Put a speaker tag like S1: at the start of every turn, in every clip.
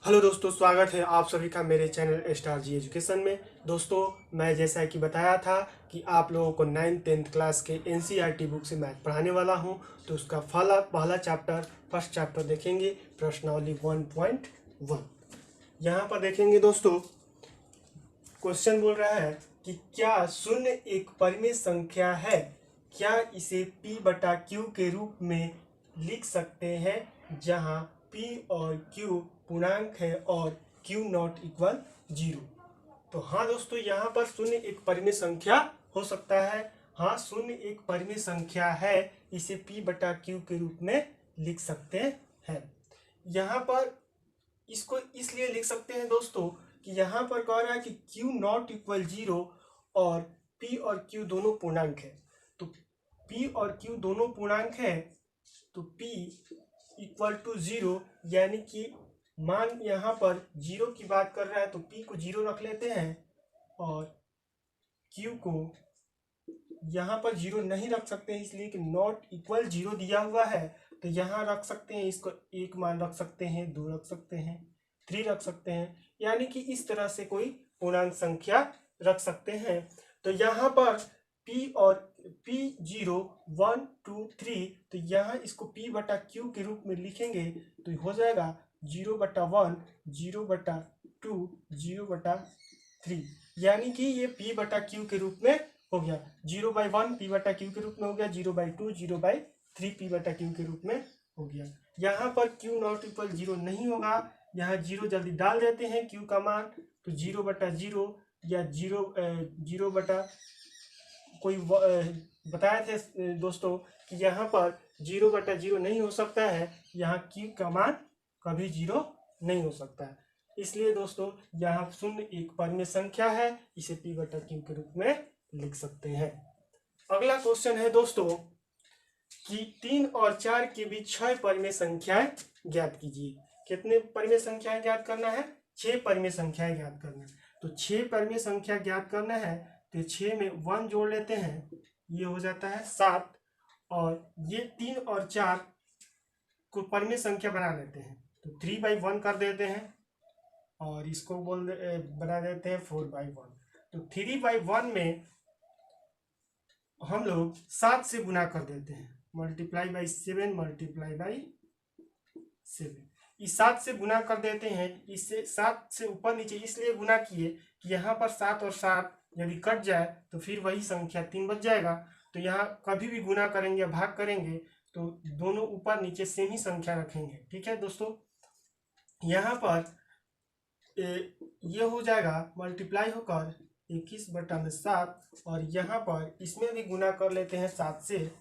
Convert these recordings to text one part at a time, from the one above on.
S1: Hello दोस्तों, स्वागत है आप सभी का मेरे चैनल स्टार जी एजुकेशन में। दोस्तों, मैं जैसा कि बताया था कि आप लोगों को 9th-10th क्लास के एनसीईआरटी बुक से मैथ पढ़ाने वाला हूं, तो उसका पहला चैप्टर फर्स्ट चैप्टर देखेंगे, प्रश्नावली 1.1। यहाँ पर देखेंगे दोस्तों, क्वेश्चन बोल रहा है कि क्या शून्य एक परिमेय संख्या है, क्या इसे p बटा q के रूप में लिख सकते हैं जहां p और q पूर्णांक है और q नॉट इक्वल 0। तो हाँ दोस्तों, यहाँ पर शून्य एक परिमेय संख्या हो सकता है। हाँ, शून्य एक परिमेय संख्या है, इसे p बटा q के रूप में लिख सकते हैं। यहाँ पर इसको इसलिए लिख सकते हैं दोस्तों कि यहाँ पर कह रहा है कि q नॉट इक्वल 0 और p और q दोनों पूर्णांक है। तो p और q दोनों पूर्णांक है तो p इक्वल टू 0, यानी कि मान यहाँ पर 0 की बात कर रहा है तो p को 0 रख लेते हैं और q को यहाँ पर 0 नहीं रख सकते हैं, इसलिए कि नॉट इक्वल 0 दिया हुआ है। तो यहाँ रख सकते हैं, इसको एक मान रख सकते हैं, 2 रख सकते हैं, 3 रख सकते हैं, यानी कि इस तरह से कोई पूर्णांक संख्या रख सकते हैं। तो यहाँ पर p और p 0 1 2 3, तो यहाँ इसको p बटा q के रूप में लिखेंगे तो हो जाएगा 0 बटा 1, 0 बटा 2, 0 बटा 3, यानी कि ये p बटा q के रूप में हो गया। 0/1 p बटा q के रूप में हो गया, 0/2 0/3 p बटा q के रूप में हो गया। यहाँ पर q नॉट इक्वल 0 नहीं होगा, यहाँ 0 जल्दी डाल देते हैं q का मान, तो 0 बटा 0 या 0 बटा कोई बताए थे दोस्तों कि यहाँ पर 0 बटा 0 नहीं हो सकता है, यहाँ q का मान कभी 0 नहीं हो सकता है। इसलिए दोस्तों यहाँ शून्य एक परिमेय संख्या है, इसे p बटा q के रूप में लिख सकते हैं। अगला क्वेश्चन है दोस्तों कि 3 और 4 के बीच 6 परिमेय संख्याएं ज्ञात कीजिए। कितने परिमेय संख्याएं ज्ञात करना है? 6 परिमेय संख्याएं ज्ञात करना है। तो 6 परिमेय संख्या ज्ञात करना है तो 6 में 1 जोड़ लेते हैं, ये हो जाता है 7, और ये 3 और 4 को परिमेय संख्या बना लेते हैं, तो 3/1 कर देते हैं और इसको बना देते हैं 4/1। तो 3/1 में हम लोग 7 से गुना कर देते हैं, मल्टीप्लाई बाई 7 मल्टीप्लाई बाई 7, इस 7 से गुना कर देते हैं। इससे 7 से ऊपर नीचे इसलिए गुना किए कि यहाँ पर 7 और 7 यदि कट जाए तो फिर वही संख्या 3 बच जाएगा। तो यहाँ कभी भी गुना करेंगे या भाग करेंगे तो दोनों ऊपर नीचे सेम ही संख्या रखेंगे। ठीक है दोस्तों, यहाँ पर ये हो जाएगा मल्टीप्लाई होकर 21/7, और यहाँ पर इसमें भी गुना कर लेते हैं 7 से,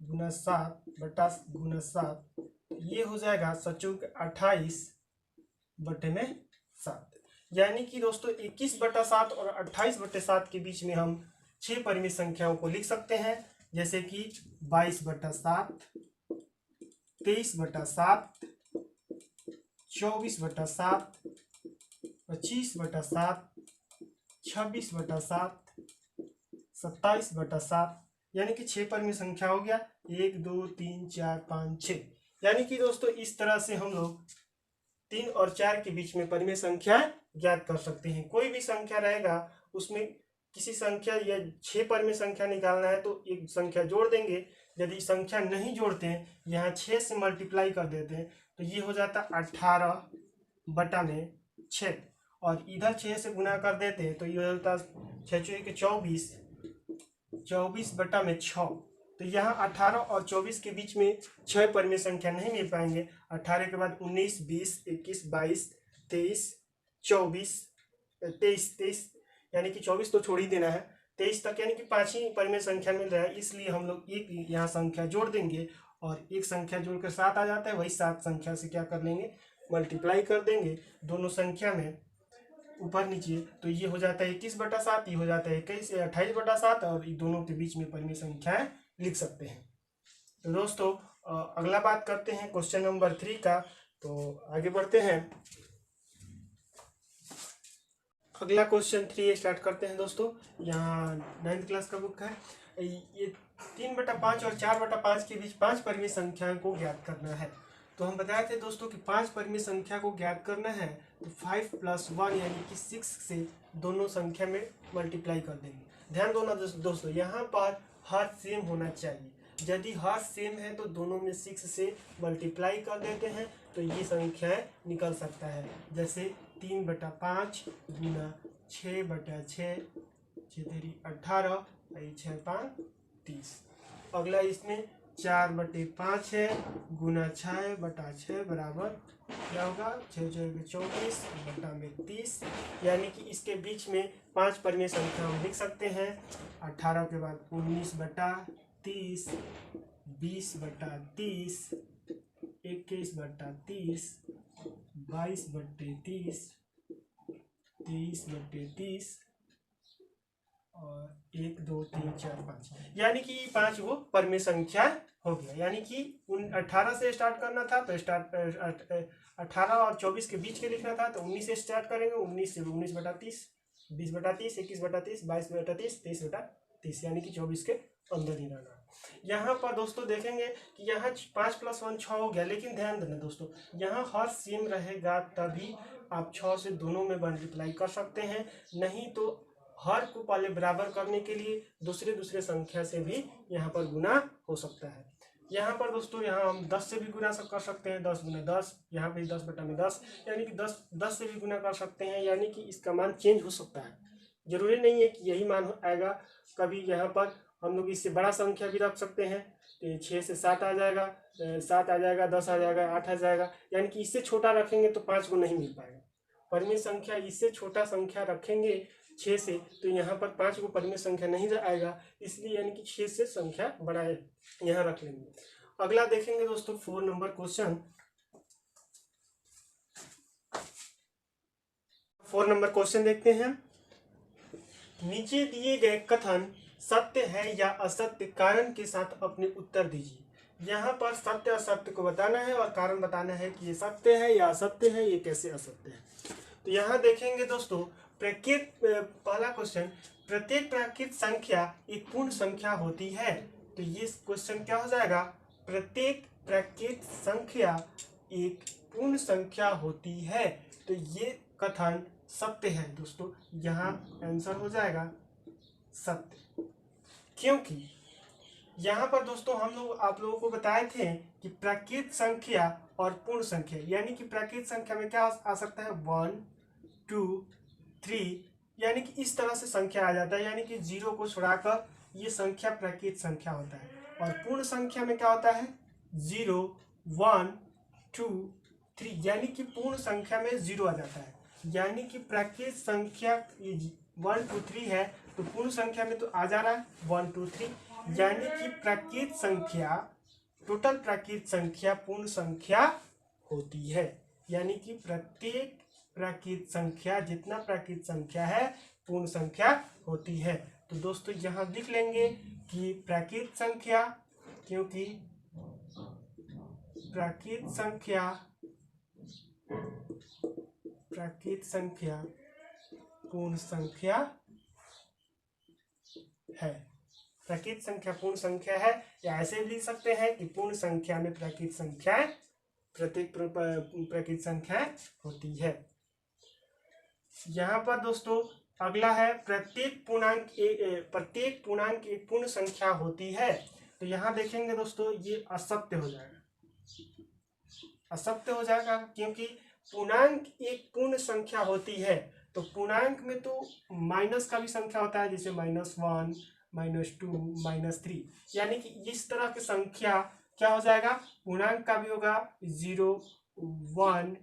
S1: गुना 7 बटा गुना 7, ये हो जाएगा 28/7। यानी कि दोस्तों 21/7 और 28/7 के बीच में हम 6 परिमेय संख्याओं को लिख सकते हैं, जैसे कि 22/7, 23/7, 24/7, 25/7, 26/7, 27/7, यानी कि 6 परिमेय संख्या हो गया। 1 2 3 4 5 6, यानी कि दोस्तों इस तरह से हम लोग 3 और 4 के बीच में परिमेय संख्या ज्ञात कर सकते हैं। कोई भी संख्या रहेगा उसमें किसी संख्या या 6 परिमेय संख्या निकालना है तो एक संख्या जोड़ देंगे। यदि संख्या नहीं जोड़ते हैं, यहाँ 6 से मल्टीप्लाई कर देते हैं, तो ये हो जाता 18/6, और इधर 6 से गुना कर देते हैं तो ये होता 6 के 24, 24/6। तो यहाँ 18 और 24 के बीच में 6 परिमेय संख्या नहीं मिल पाएंगे। 18 के बाद 19, 20, 21, 22, 23, 24, 23, यानी कि 24 तो छोड़ ही देना है, 23 तक, यानी कि 5 ही परिमेय संख्या मिल रहा है। इसलिए हम लोग एक यहाँ संख्या जोड़ देंगे और एक संख्या जोड़कर 7 आ जाता है, वही 7 संख्या से क्या कर लेंगे, मल्टीप्लाई कर देंगे दोनों संख्या में ऊपर नीचे, तो ये हो जाता है 21/7, ये हो जाता है 28/7, और दोनों के बीच में परिमेय संख्याएं लिख सकते हैं। तो दोस्तों अगला बात करते हैं क्वेश्चन नंबर 3 का, तो आगे बढ़ते हैं। अगला क्वेश्चन 3 स्टार्ट करते हैं दोस्तों। यहाँ 9th क्लास का बुक है। ये 3/5 और 4/5 के बीच 5 परिमेय संख्याओं को ज्ञात करना है। तो हम बताए थे दोस्तों कि 5 परिमेय संख्या को ज्ञात करना है तो 5 + 1 यानी कि 6 से दोनों संख्या में मल्टीप्लाई कर देंगे। ध्यान दो ना दोस्तों, यहाँ पर हर सेम होना चाहिए। यदि हर सेम है तो दोनों में 6 से मल्टीप्लाई कर देते हैं तो ये संख्याएं निकल सकता है। जैसे 3/5 गुना 6/6, 6 × 18, 6×5 30। अगला इसमें 4/5 है गुना 6/6 बराबर क्या होगा 6×6 = 24 / 30। यानी कि इसके बीच में 5 परिमेय संख्या हम लिख सकते हैं। 18 के बाद 19/30, 20/30, 21/30, 22/30, 23/30 और 1 2 3 4 5, यानी कि 5 वो परिमेय संख्या हो गया। यानी कि 18 से स्टार्ट करना था तो 18 और 24 के बीच के लिखना था तो 19 से स्टार्ट करेंगे। 19 से 19/30, 20/30, 21/30, 22/30, 23/30, यानी कि 24 के अंदर ही रहना। यहाँ पर दोस्तों देखेंगे कि यहाँ 5 + 1 6 हो गया, लेकिन ध्यान देना दोस्तों, यहाँ हर सेम रहेगा तभी आप 6 से दोनों में मल्टीप्लाई कर सकते हैं। नहीं तो हर को पहले बराबर करने के लिए दूसरे संख्या से भी यहाँ पर गुना हो सकता है। यहाँ पर दोस्तों यहाँ हम 10 से भी गुना कर सकते हैं। 10 × 10, यहाँ पे 10/10, यानी कि 10 से भी गुना कर सकते हैं। यानी कि इसका मान चेंज हो सकता है, जरूरी नहीं है कि यही मान आएगा। कभी यहाँ पर हम लोग इससे बड़ा संख्या भी रख सकते हैं। 6 से 7 आ जाएगा, 7 आ जाएगा, 10 आ जाएगा, 8 आ जाएगा। यानी कि इससे छोटा रखेंगे तो 5 को नहीं मिल पाएगा। परिमेय संख्या इससे छोटा संख्या रखेंगे 6 से तो यहाँ पर 5 को परिमेय संख्या नहीं आएगा, इसलिए यानी कि 6 से संख्या बढ़ाए यहाँ रख लेंगे। अगला देखेंगे दोस्तों 4 नंबर क्वेश्चन। 4 नंबर क्वेश्चन देखते हैं। नीचे दिए गए कथन सत्य है या असत्य कारण के साथ अपने उत्तर दीजिए। यहाँ पर सत्य असत्य को बताना है और कारण बताना है कि ये सत्य है या असत्य है, ये कैसे असत्य है। तो यहाँ देखेंगे दोस्तों, पहला क्वेश्चन, प्रत्येक प्राकृत संख्या एक पूर्ण संख्या होती है। तो ये क्वेश्चन क्या हो जाएगा, प्रत्येक प्राकृत संख्या एक पूर्ण संख्या होती है। तो ये कथन सत्य है दोस्तों, यहाँ आंसर हो जाएगा सत्य। क्योंकि यहाँ पर दोस्तों आप लोगों को बताए थे कि प्राकृत संख्या और पूर्ण संख्या, यानी कि प्राकृत संख्या में क्या आ सकता है 1 2 3, यानी कि इस तरह से संख्या आ जाता है। यानी कि 0 को छुड़ाकर ये संख्या प्राकृत संख्या होता है। और पूर्ण संख्या में क्या होता है 0 1 2 3, यानी कि पूर्ण संख्या में 0 आ जाता है। यानी कि प्राकृत संख्या 1 2 3 है तो पूर्ण संख्या में तो आ जा रहा है 1 2 3, यानी कि प्राकृत संख्या, टोटल प्राकृत संख्या पूर्ण संख्या होती है। यानी कि प्रत्येक प्राकृत संख्या, जितना प्राकृत संख्या है पूर्ण संख्या होती है। तो दोस्तों यहाँ लिख लेंगे कि प्राकृत संख्या, क्योंकि प्राकृत संख्या पूर्ण संख्या है। प्राकृत संख्या पूर्ण संख्या है, या ऐसे भी लिख सकते हैं कि पूर्ण संख्या में प्राकृत संख्या प्रत्येक प्राकृत संख्या होती है। यहाँ पर दोस्तों अगला है, प्रत्येक पूर्णांक एक पूर्ण संख्या होती है। तो यहाँ देखेंगे दोस्तों ये असत्य हो जाएगा, असत्य हो जाएगा, क्योंकि पूर्णांक एक पूर्ण संख्या होती है। तो पूर्णांक में तो माइनस का भी संख्या होता है, जैसे -1 -2 -3, यानी कि इस तरह की संख्या क्या हो जाएगा, पूर्णांक का भी होगा 0 1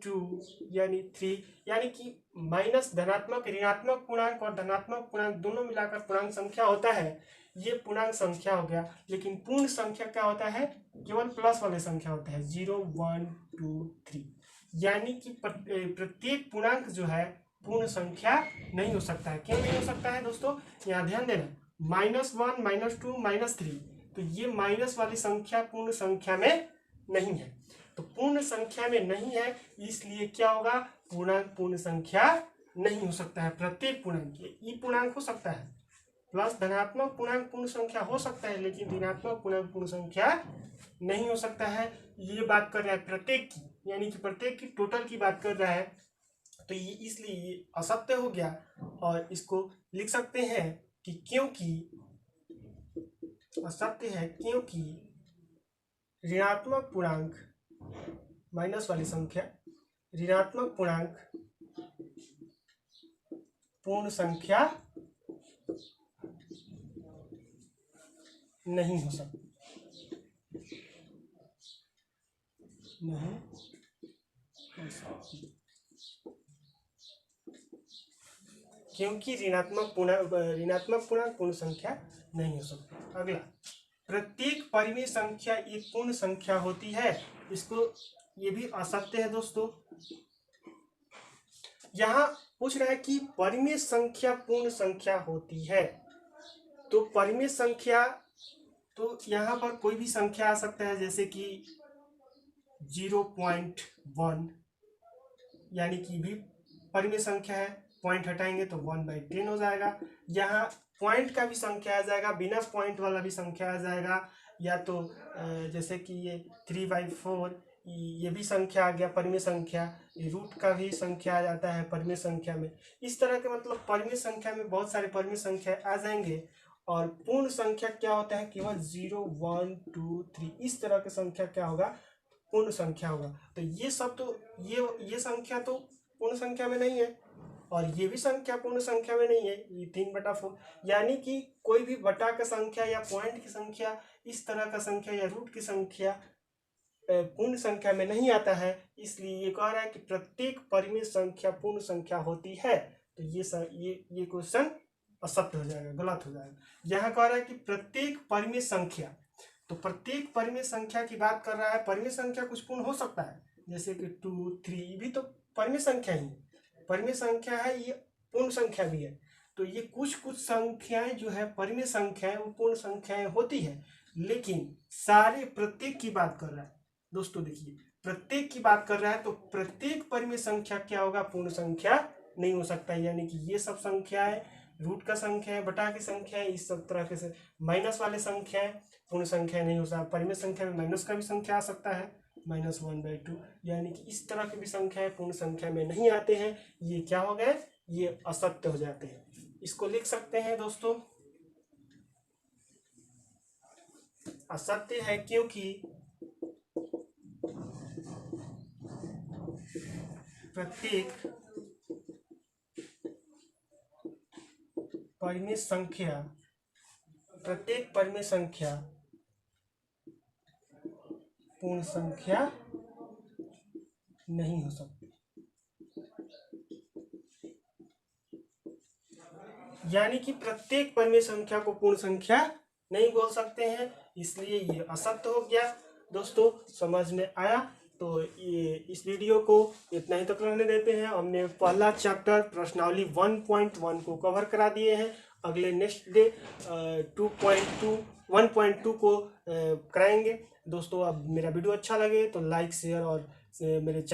S1: 2 यानी 3, यानी कि माइनस धनात्मक ऋणात्मक पूर्णांक और धनात्मक पूर्णांक दोनों मिलाकर पूर्णांक संख्या होता है। ये पूर्णांक संख्या हो गया। लेकिन पूर्ण संख्या क्या होता है, केवल प्लस वाले संख्या होता है 0 1 2 3, यानी कि प्रत्येक पूर्णांक जो है पूर्ण संख्या नहीं हो सकता है। क्यों नहीं हो सकता है दोस्तों, यहाँ ध्यान देना, -1 -2 -3, तो ये माइनस वाली संख्या पूर्ण संख्या में नहीं है। तो पूर्ण संख्या में नहीं है, इसलिए क्या होगा, पूर्णांक पूर्ण संख्या नहीं हो सकता है। प्रत्येक पूर्णांक, ये पूर्णांक हो सकता है प्लस धनात्मक पूर्णांक पूर्ण संख्या हो सकता है, लेकिन ऋणात्मक पूर्णांक पूर्ण संख्या नहीं हो सकता है। ये बात कर रहा है प्रत्येक की, यानी कि प्रत्येक की टोटल की बात कर रहा है, तो ये इसलिए ये असत्य हो गया। और इसको लिख सकते हैं कि क्योंकि असत्य है, क्योंकि ऋणात्मक पूर्णांक माइनस वाली संख्या ऋणात्मक पूर्णांक पूर्ण संख्या नहीं हो सकती, नहीं हो सकती, क्योंकि ऋणात्मक पूर्णांक पूर्ण संख्या नहीं हो सकती। अगला, प्रत्येक परिमेय संख्या एक पूर्ण संख्या होती है। इसको, ये भी असत्य है दोस्तों। यहाँ पूछ रहा है कि परिमेय संख्या पूर्ण संख्या होती है, तो परिमेय संख्या, तो यहाँ पर कोई भी संख्या आ सकता है, जैसे कि 0.1, यानी कि भी परिमेय संख्या है, पॉइंट हटाएंगे तो 1/10 हो जाएगा। यहाँ पॉइंट का भी संख्या आ जाएगा, बिना पॉइंट वाला भी संख्या आ जाएगा, या तो जैसे कि ये 3/4, ये भी संख्या आ गया परिमेय संख्या। रूट का भी संख्या आ जाता है परिमेय संख्या में। इस तरह के मतलब परिमेय संख्या में बहुत सारे परिमेय संख्या आ जाएंगे। और पूर्ण संख्या क्या होता है, केवल 0, 1, 2, 3 इस तरह की संख्या क्या होगा, पूर्ण संख्या होगा। तो ये सब तो ये संख्या तो पूर्ण संख्या में नहीं है, और ये भी संख्या पूर्ण संख्या में नहीं है, ये 3/4, यानी कि कोई भी बटा का संख्या या पॉइंट की संख्या, इस तरह का संख्या या रूट की संख्या पूर्ण संख्या में नहीं आता है। इसलिए ये कह रहा है कि प्रत्येक परिमेय संख्या पूर्ण संख्या होती है। तो ये क्वेश्चन असत्य हो जाएगा, गलत हो जाएगा। यहाँ कह रहा है कि प्रत्येक परिमेय संख्या, तो प्रत्येक परिमेय संख्या की बात कर रहा है। परिमेय संख्या कुछ पूर्ण हो सकता है, जैसे कि 2, 3 भी तो परिमेय संख्या ही है, परिमेय संख्या है, ये पूर्ण संख्या भी है। तो ये कुछ संख्याएं जो है परिमेय संख्याएं, वो पूर्ण संख्याएं होती है, लेकिन सारे प्रत्येक की बात कर रहा है दोस्तों। देखिए, प्रत्येक की बात कर रहा है, तो प्रत्येक परिमेय संख्या क्या होगा, पूर्ण संख्या नहीं हो सकता। यानी कि ये सब संख्याएं रूट का संख्या है, बटा की संख्या है, इस सब तरह के से माइनस वाले संख्या है, पूर्ण संख्या नहीं हो सकता। परिमेय संख्या में माइनस का भी संख्या आ सकता है, -1/2, यानी कि इस तरह की भी संख्या है पूर्ण संख्या में नहीं आते हैं। ये क्या हो गए, ये असत्य हो जाते हैं। इसको लिख सकते हैं दोस्तों, असत्य है क्योंकि प्रत्येक परिमेय संख्या पूर्ण संख्या नहीं हो सकती, यानी कि प्रत्येक परिमेय संख्या को पूर्ण संख्या नहीं बोल सकते हैं, इसलिए ये असत्य हो गया। दोस्तों, समझ में आया? तो ये इस वीडियो को इतना ही तक रहने देते हैं। हमने पहला चैप्टर प्रश्नावली 1.1 को कवर करा दिए हैं। अगले नेक्स्ट डे 1.2 को कराएंगे। दोस्तों, अब मेरा वीडियो अच्छा लगे तो लाइक, शेयर और मेरे चैनल